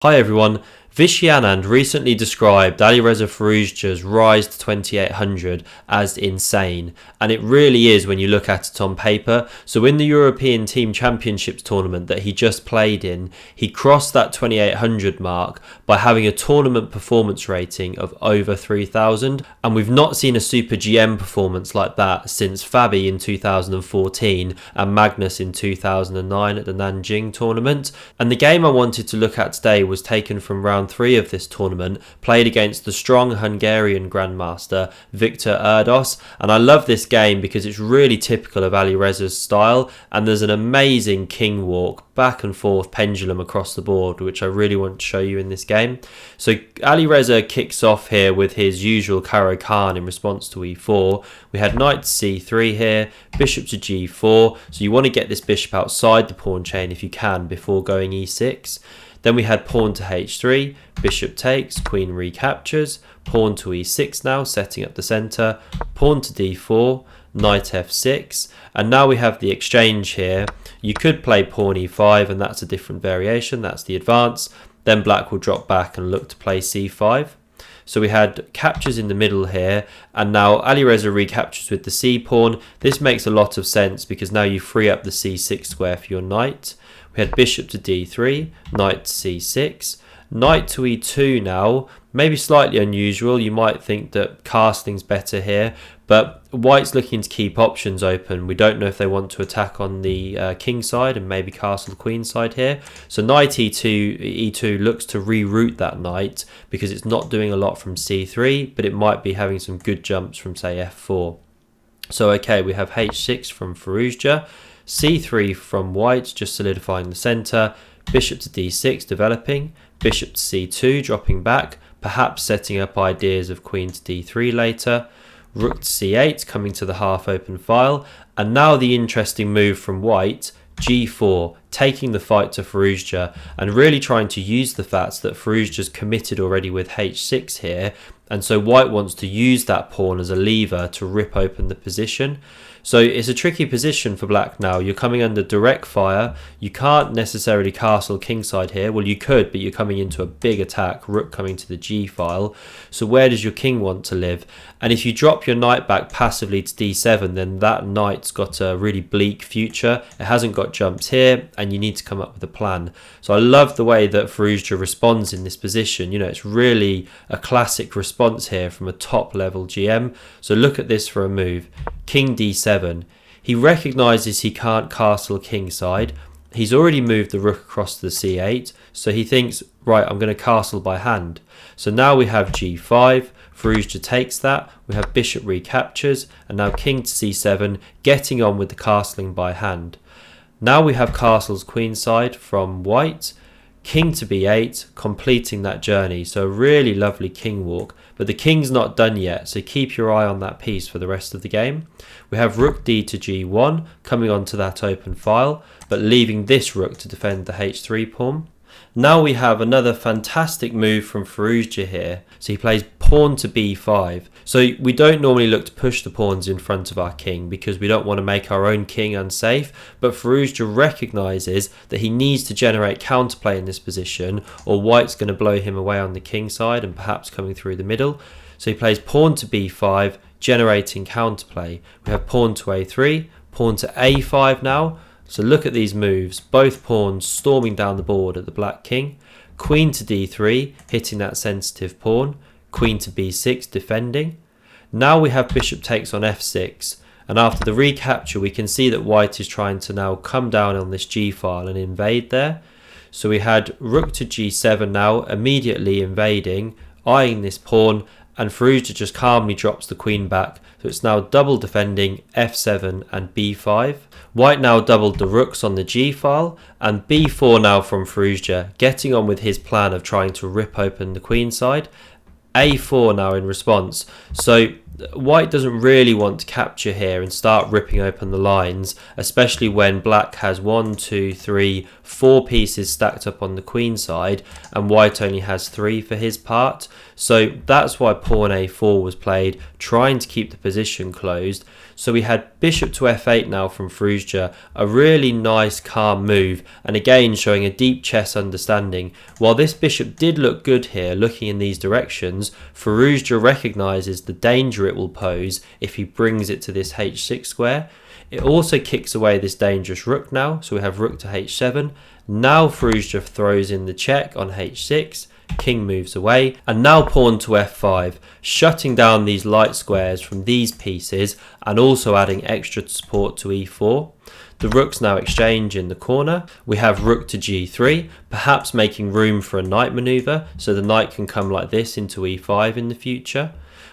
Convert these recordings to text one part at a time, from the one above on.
Hi everyone, Vishy Anand recently described Alireza Firouzja's rise to 2800 as insane, and it really is when you look at it on paper. So in the European Team Championships tournament that he just played in, he crossed that 2800 mark by having a tournament performance rating of over 3000, and we've not seen a Super GM performance like that since Fabi in 2014 and Magnus in 2009 at the Nanjing tournament. And the game I wanted to look at today was taken from round 3 of this tournament, played against the strong Hungarian Grandmaster Viktor Erdos, and I love this game because it's really typical of Alireza's style, and there's an amazing king walk, back and forth pendulum across the board, which I really want to show you in this game. So Alireza kicks off here with his usual Caro Kann in response to e4. We had knight to c3 here, bishop to g4, so you want to get this bishop outside the pawn chain if you can before going e6. Then we had pawn to h3, bishop takes, queen recaptures, pawn to e6 now, setting up the centre, pawn to d4, knight f6, and now we have the exchange here. You could play pawn e5, and that's a different variation, that's the advance. Then black will drop back and look to play c5. So we had captures in the middle here, and now Alireza recaptures with the c pawn. This makes a lot of sense because now you free up the c6 square for your knight. We had bishop to d3, knight to c6, knight to e2 now. Maybe slightly unusual, you might think that castling's better here, but white's looking to keep options open. We don't know if they want to attack on the king side and maybe castle queen side here. So knight e2 looks to reroute that knight because it's not doing a lot from c3, but it might be having some good jumps from, say, f4. So okay, we have h6 from Firouzja, c3 from white, just solidifying the centre, bishop to d6 developing, bishop to c2 dropping back, perhaps setting up ideas of queen to d3 later, rook to c8 coming to the half open file, and now the interesting move from white, g4, taking the fight to Firouzja and really trying to use the fact that Firouzja's committed already with h6 here, and so white wants to use that pawn as a lever to rip open the position. So it's a tricky position for black now. You're coming under direct fire. You can't necessarily castle kingside here. Well, you could, but you're coming into a big attack, rook coming to the g file. So where does your king want to live? And if you drop your knight back passively to d7, then that knight's got a really bleak future. It hasn't got jumps here, and you need to come up with a plan. So I love the way that Firouzja responds in this position. You know, it's really a classic response here from a top level GM. So look at this for a move. King d7. He recognises he can't castle kingside. He's already moved the rook across to the c8, so he thinks, right, I'm going to castle by hand. So now we have g5, Firouzja takes that, we have bishop recaptures, and now king to c7, getting on with the castling by hand. Now we have castles queenside from white, king to b8, completing that journey. So a really lovely king walk, but the king's not done yet, so keep your eye on that piece for the rest of the game. We have rook d to g1 coming onto that open file, but leaving this rook to defend the h3 pawn. Now we have another fantastic move from Firouzja here. So he plays pawn to b5. So we don't normally look to push the pawns in front of our king because we don't want to make our own king unsafe, but Firouzja recognises that he needs to generate counterplay in this position, or white's going to blow him away on the king side and perhaps coming through the middle. So he plays pawn to b5, generating counterplay. We have pawn to a3, pawn to a5 now. So look at these moves, both pawns storming down the board at the black king. Queen to d3, hitting that sensitive pawn. Queen to b6, defending. Now we have bishop takes on f6, and after the recapture we can see that white is trying to now come down on this g file and invade there. So we had rook to g7 now, immediately invading, eyeing this pawn, and Firouzja just calmly drops the queen back. So it's now double defending f7 and b5. White now doubled the rooks on the g file, and b4 now from Firouzja, getting on with his plan of trying to rip open the queen side. a4 now in response. So white doesn't really want to capture here and start ripping open the lines, especially when black has 1, 2, 3, 4 pieces stacked up on the queen side and white only has 3 for his part. So that's why pawn a4 was played, trying to keep the position closed. So we had bishop to f8 now from Firouzja, a really nice calm move, and again showing a deep chess understanding. While this bishop did look good here, looking in these directions, Firouzja recognises the danger it will pose if he brings it to this h6 square. It also kicks away this dangerous rook now, so we have rook to h7. Now Firouzja throws in the check on h6. King moves away, and now pawn to f5, shutting down these light squares from these pieces and also adding extra support to e4. The rooks now exchange in the corner. We have rook to g3, perhaps making room for a knight maneuver, so the knight can come like this into e5 in the future.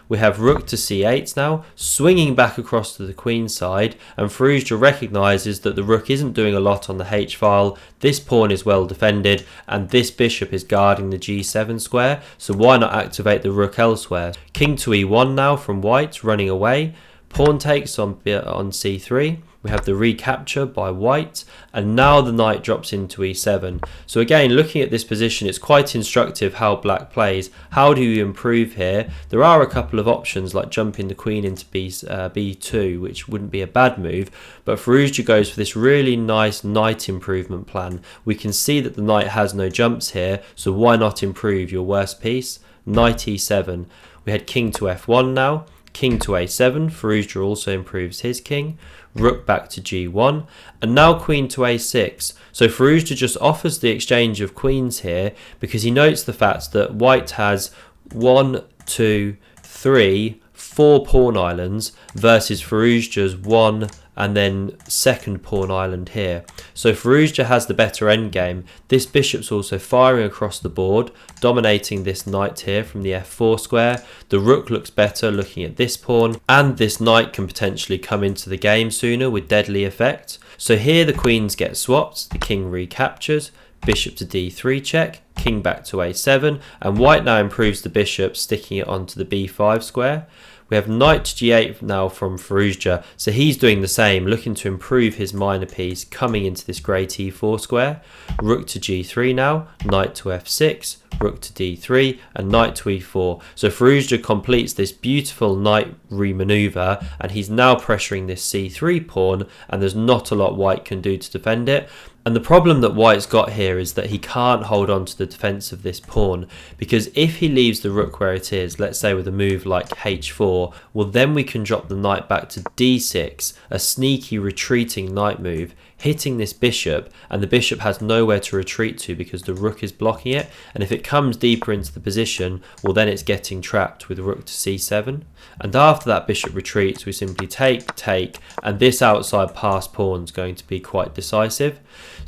We have rook to c8 now, swinging back across to the queen side, and Firouzja recognises that the rook isn't doing a lot on the h-file. This pawn is well defended, and this bishop is guarding the g7 square, so why not activate the rook elsewhere? King to e1 now from white, running away. Pawn takes on c3. We have the recapture by white, and now the knight drops into e7. So again, looking at this position, it's quite instructive how black plays. How do you improve here? There are a couple of options like jumping the queen into b2, which wouldn't be a bad move, but Firouzja goes for this really nice knight improvement plan. We can see that the knight has no jumps here, so why not improve your worst piece? Knight e7. We had king to f1 now. King to a7, Firouzja also improves his king. Rook back to g1, and now queen to a6. So Firouzja just offers the exchange of queens here because he notes the fact that white has 1, 2, 3, 4 pawn islands versus Firouzja's 1 and then second pawn island here. So Firouzja has the better endgame. This bishop's also firing across the board, dominating this knight here from the f4 square. The rook looks better looking at this pawn, and this knight can potentially come into the game sooner with deadly effect. So here the queens get swapped, the king recaptures, bishop to d3 check, king back to a7, and white now improves the bishop, sticking it onto the b5 square. We have knight to g8 now from Firouzja, so he's doing the same, looking to improve his minor piece, coming into this grey t4 square. Rook to g3 now, knight to f6, rook to d3, and knight to e4. So Firouzja completes this beautiful knight remaneuver, and he's now pressuring this c3 pawn, and there's not a lot white can do to defend it. And the problem that white's got here is that he can't hold on to the defence of this pawn, because if he leaves the rook where it is, let's say with a move like h4, well then we can drop the knight back to d6, a sneaky retreating knight move, hitting this bishop, and the bishop has nowhere to retreat to because the rook is blocking it, and if it comes deeper into the position, well then it's getting trapped with rook to c7. And after that bishop retreats, we simply take, and this outside pass pawn is going to be quite decisive.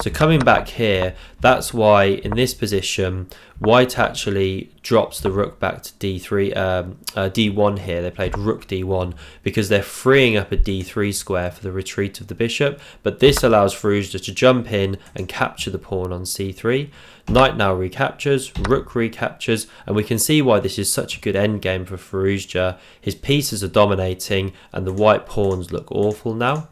So coming back here, that's why in this position white actually drops the rook back to d1 here. They played rook d1 because they're freeing up a d3 square for the retreat of the bishop, but this allows Firouzja to jump in and capture the pawn on c3. Knight now recaptures, rook recaptures, and we can see why this is such a good endgame for Firouzja. His pieces are dominating and the white pawns look awful now.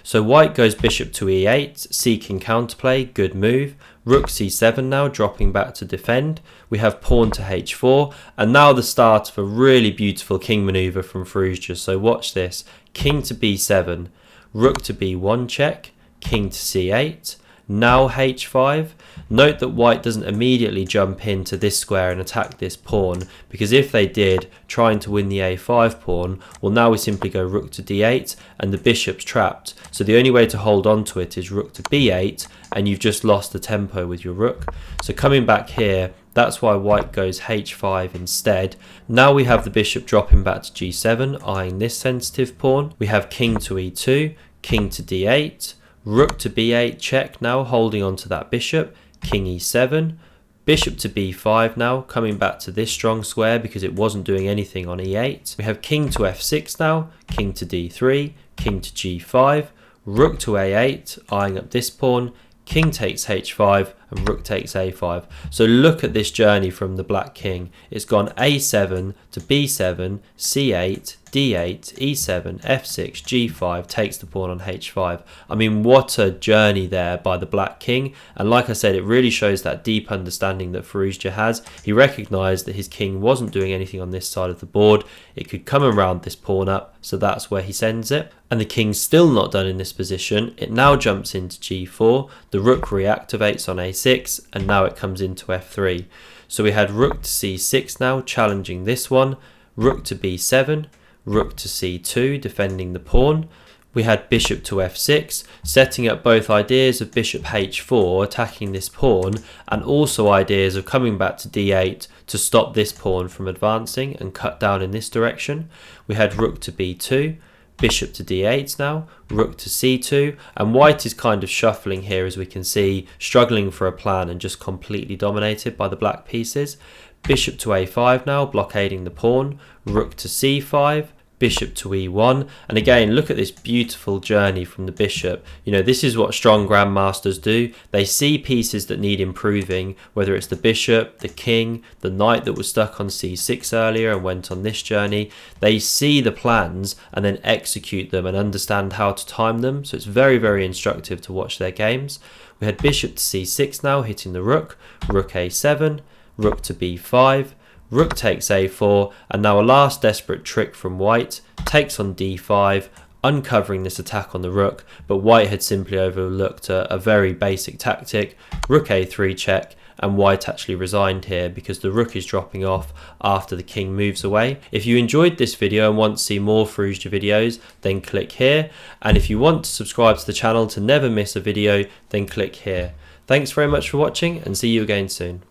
So white goes bishop to e8, seeking counterplay, good move. Rook c7 now, dropping back to defend. We have pawn to h4, and now the start of a really beautiful king maneuver from Firouzja. So watch this. King to b7, rook to b1 check, king to c8, now h5. Note that white doesn't immediately jump into this square and attack this pawn, because if they did, trying to win the a5 pawn, well now we simply go rook to d8 and the bishop's trapped. So the only way to hold on to it is rook to b8, and you've just lost the tempo with your rook. So coming back here, that's why white goes h5 instead. Now we have the bishop dropping back to g7, eyeing this sensitive pawn. We have king to e2, king to d8, rook to b8 check now, holding on to that bishop, king e7, bishop to b5 now, coming back to this strong square because it wasn't doing anything on e8. We have king to f6 now, king to d3, king to g5, rook to a8, eyeing up this pawn, king takes h5, and rook takes a5. So look at this journey from the black king. It's gone a7 to b7, c8, d8, e7, f6, g5, takes the pawn on h5. I mean, what a journey there by the black king. And like I said, it really shows that deep understanding that Firouzja has. He recognised that his king wasn't doing anything on this side of the board. It could come around this pawn up, so that's where he sends it. And the king's still not done in this position. It now jumps into g4, the rook reactivates on a6, and now it comes into f3. So we had rook to c6 now, challenging this one, rook to b7, rook to c2, defending the pawn. We had bishop to f6, setting up both ideas of bishop h4, attacking this pawn, and also ideas of coming back to d8 to stop this pawn from advancing and cut down in this direction. We had rook to b2, bishop to d8 now, rook to c2, and white is kind of shuffling here, as we can see, struggling for a plan and just completely dominated by the black pieces. Bishop to a5 now, blockading the pawn, rook to c5, bishop to e1, and again, look at this beautiful journey from the bishop. You know, this is what strong grandmasters do. They see pieces that need improving, whether it's the bishop, the king, the knight that was stuck on c6 earlier and went on this journey. They see the plans and then execute them and understand how to time them, so it's very, very instructive to watch their games. We had bishop to c6 now, hitting the rook, rook a7, rook to b5, rook takes a4, and now a last desperate trick from white, takes on d5, uncovering this attack on the rook, but white had simply overlooked a very basic tactic, rook a3 check, and white actually resigned here because the rook is dropping off after the king moves away. If you enjoyed this video and want to see more Firouzja videos, then click here, and if you want to subscribe to the channel to never miss a video, then click here. Thanks very much for watching, and see you again soon.